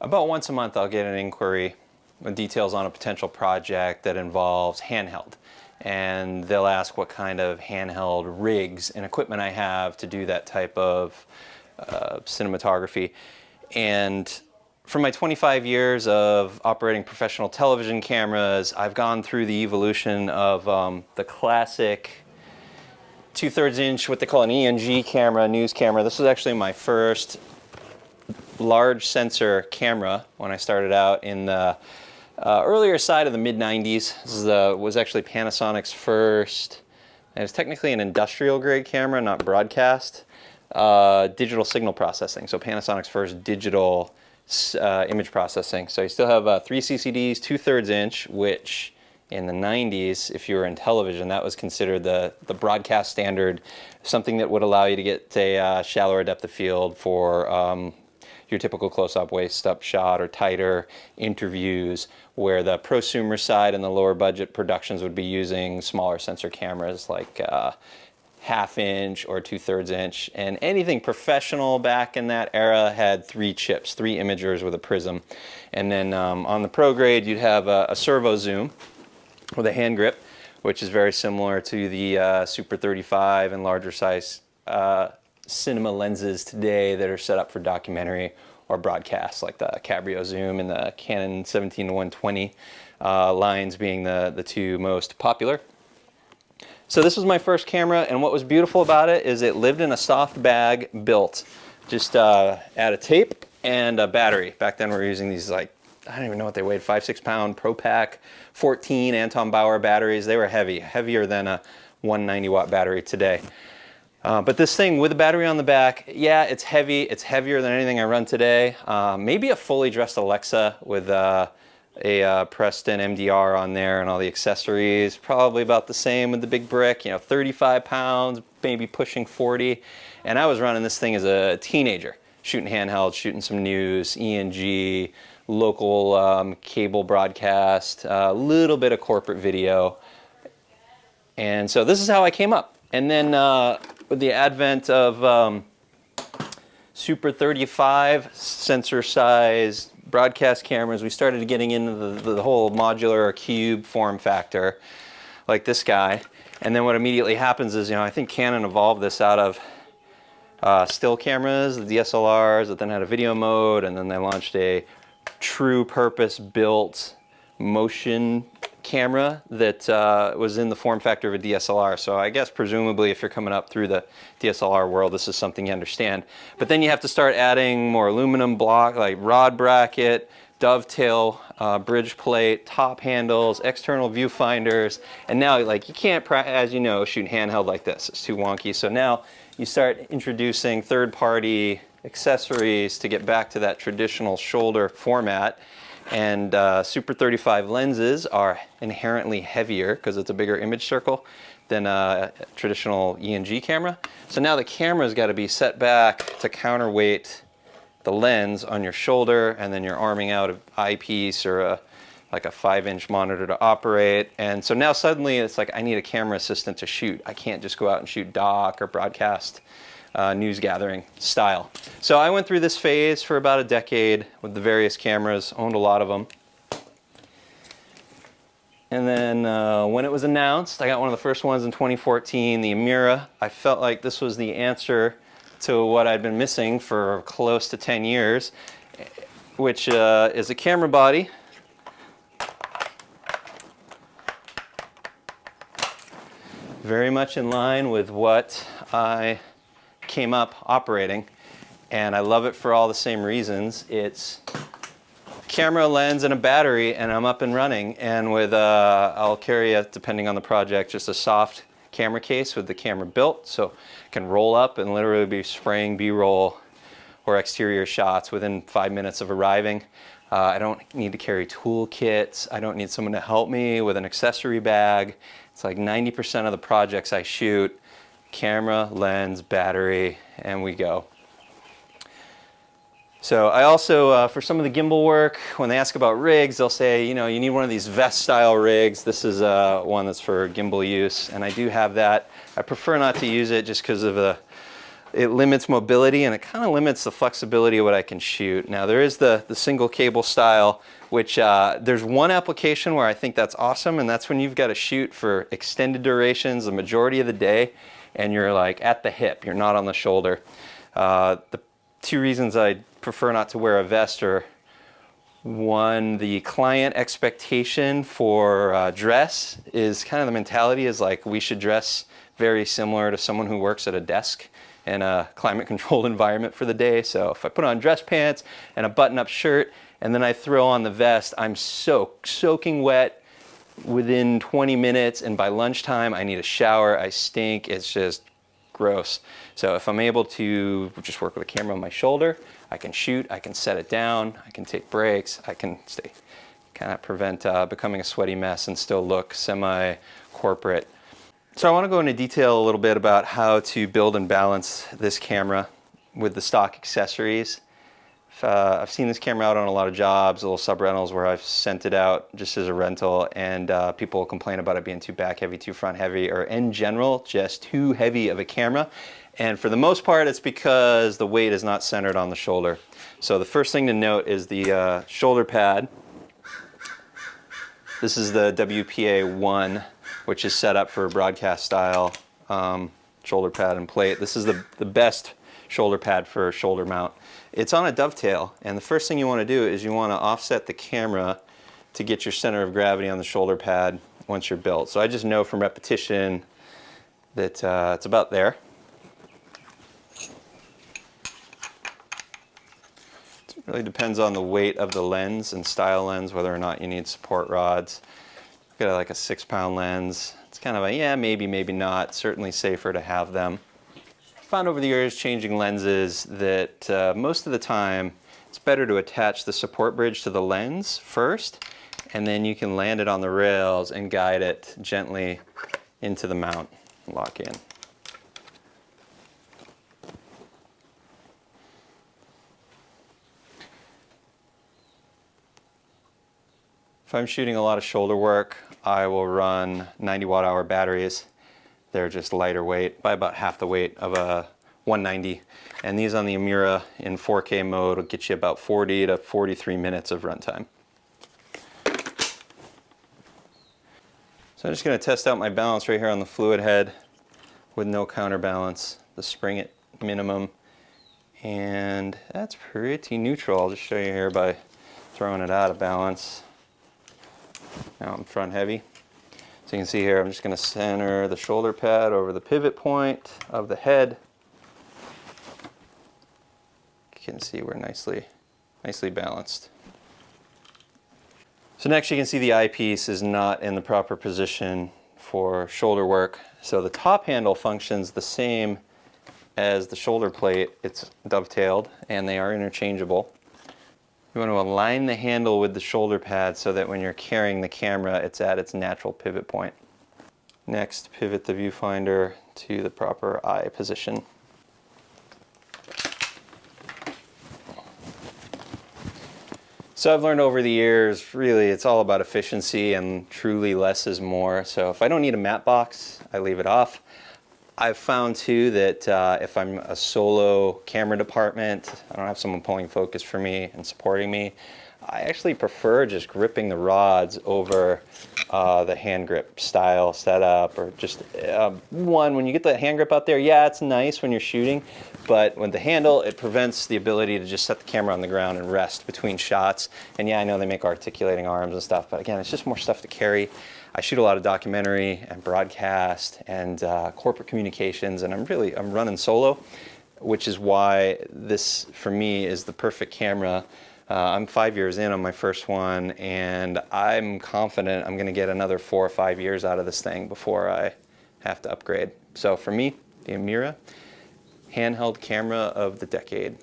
about once a month I'll get an inquiry with details on a potential project that involves handheld. And they'll ask what kind of handheld rigs and equipment I have to do that type of cinematography. And for my 25 years of operating professional television cameras, I've gone through the evolution of the classic 2/3 inch, what they call an ENG camera, news camera. This was actually my first large sensor camera when I started out in the earlier side of the mid-90s. This was actually Panasonic's first, it was technically an industrial grade camera, not broadcast, digital signal processing. So Panasonic's first digital image processing. So you still have 3 CCDs, 2/3 inch, which in the 90s, if you were in television, that was considered the broadcast standard, something that would allow you to get a shallower depth of field for your typical close-up, waist-up shot or tighter interviews, where the prosumer side and the lower budget productions would be using smaller sensor cameras like 1/2 inch or 2/3 inch. And anything professional back in that era had 3 chips, 3 imagers with a prism. And then on the pro grade, you'd have a servo zoom with a hand grip, which is very similar to the Super 35 and larger size cinema lenses today that are set up for documentary or broadcast, like the Cabrio zoom and the Canon 17-120 lines being the 2 most popular. So this was my first camera, and what was beautiful about it is it lived in a soft bag built. Just add a tape and a battery. Back then we were using these, like, I don't even know what they weighed, 5-6 pound Pro Pack 14 Anton Bauer batteries. They were heavy, heavier than a 190 watt battery today. But this thing with a battery on the back, yeah, it's heavy. It's heavier than anything I run today. Maybe a fully dressed Alexa with a Preston MDR on there and all the accessories. Probably about the same with the big brick, 35 pounds, maybe pushing 40. And I was running this thing as a teenager, shooting handheld, shooting some news, ENG, local cable broadcast, a little bit of corporate video. And so this is how I came up. And then with the advent of Super 35 sensor size broadcast cameras, we started getting into the whole modular or cube form factor, like this guy. And then what immediately happens is, I think Canon evolved this out of still cameras, the DSLRs, that then had a video mode, and then they launched a true purpose-built motion camera that was in the form factor of a DSLR. So I guess presumably if you're coming up through the DSLR world, this is something you understand. But then you have to start adding more aluminum block, like rod bracket, dovetail, bridge plate, top handles, external viewfinders, and now you can't, as you know, shoot handheld like this. It's too wonky. So now you start introducing third-party accessories to get back to that traditional shoulder format. And Super 35 lenses are inherently heavier because it's a bigger image circle than a traditional ENG camera. So now the camera's got to be set back to counterweight the lens on your shoulder, and then you're arming out an eyepiece or like a 5-inch monitor to operate. And so now suddenly it's like I need a camera assistant to shoot. I can't just go out and shoot doc or broadcast news gathering style. So I went through this phase for about a decade with the various cameras, owned a lot of them. And then when it was announced, I got one of the first ones in 2014, the Amira. I felt like this was the answer to what I'd been missing for close to 10 years, which is a camera body very much in line with what I came up operating, and I love it for all the same reasons. It's camera, lens, and a battery, and I'm up and running. And with I'll carry a, depending on the project, just a soft camera case with the camera built, so it can roll up and literally be spraying B-roll or exterior shots within 5 minutes of arriving. I don't need to carry tool kits. I don't need someone to help me with an accessory bag. It's like 90% of the projects I shoot, camera, lens, battery, and we go. So I also, for some of the gimbal work, when they ask about rigs, they'll say, you need one of these vest-style rigs. This is one that's for gimbal use, and I do have that. I prefer not to use it just because of it limits mobility and it kind of limits the flexibility of what I can shoot. Now there is the single cable style, which there's one application where I think that's awesome, and that's when you've got to shoot for extended durations the majority of the day and you're like at the hip, you're not on the shoulder. The two reasons I prefer not to wear a vest are, one, the client expectation for dress is kind of the mentality is like we should dress very similar to someone who works at a desk in a climate controlled environment for the day. So if I put on dress pants and a button up shirt and then I throw on the vest, I'm soaking wet within 20 minutes, and by lunchtime I need a shower, I stink, it's just gross. So if I'm able to just work with a camera on my shoulder, I can shoot, I can set it down, I can take breaks, I can stay, kind of prevent becoming a sweaty mess and still look semi-corporate. So I want to go into detail a little bit about how to build and balance this camera with the stock accessories. I've seen this camera out on a lot of jobs, little sub-rentals where I've sent it out just as a rental, and people complain about it being too back heavy, too front heavy, or in general, just too heavy of a camera. And for the most part, it's because the weight is not centered on the shoulder. So the first thing to note is the shoulder pad. This is the WPA-1, which is set up for broadcast style shoulder pad and plate. This is the best shoulder pad for shoulder mount. It's on a dovetail, and the first thing you want to do is you want to offset the camera to get your center of gravity on the shoulder pad once you're built. So I just know from repetition that it's about there. It really depends on the weight of the lens and style lens, whether or not you need support rods. I've got like a 6-pound lens. It's kind of a yeah, maybe, maybe not. Certainly safer to have them. I found over the years changing lenses that most of the time it's better to attach the support bridge to the lens first, and then you can land it on the rails and guide it gently into the mount and lock in. If I'm shooting a lot of shoulder work, I will run 90 watt-hour batteries. They're just lighter weight, by about half the weight of a 190. And these on the Amira in 4K mode will get you about 40 to 43 minutes of runtime. So I'm just going to test out my balance right here on the fluid head with no counterbalance, the spring at minimum. And that's pretty neutral. I'll just show you here by throwing it out of balance. Now I'm front heavy. So you can see here, I'm just going to center the shoulder pad over the pivot point of the head. You can see we're nicely balanced. So next you can see the eyepiece is not in the proper position for shoulder work. So the top handle functions the same as the shoulder plate. It's dovetailed and they are interchangeable. You want to align the handle with the shoulder pad so that when you're carrying the camera, it's at its natural pivot point. Next, pivot the viewfinder to the proper eye position. So I've learned over the years, really, it's all about efficiency and truly less is more. So if I don't need a matte box, I leave it off. I've found too that if I'm a solo camera department, I don't have someone pulling focus for me and supporting me, I actually prefer just gripping the rods over the hand grip style setup, or just when you get the hand grip out there, yeah, it's nice when you're shooting, but with the handle, it prevents the ability to just set the camera on the ground and rest between shots. And yeah, I know they make articulating arms and stuff, but again, it's just more stuff to carry. I shoot a lot of documentary and broadcast and corporate communications, and I'm running solo, which is why this, for me, is the perfect camera. I'm 5 years in on my first one, and I'm confident I'm going to get another 4 or 5 years out of this thing before I have to upgrade. So for me, the Amira, handheld camera of the decade.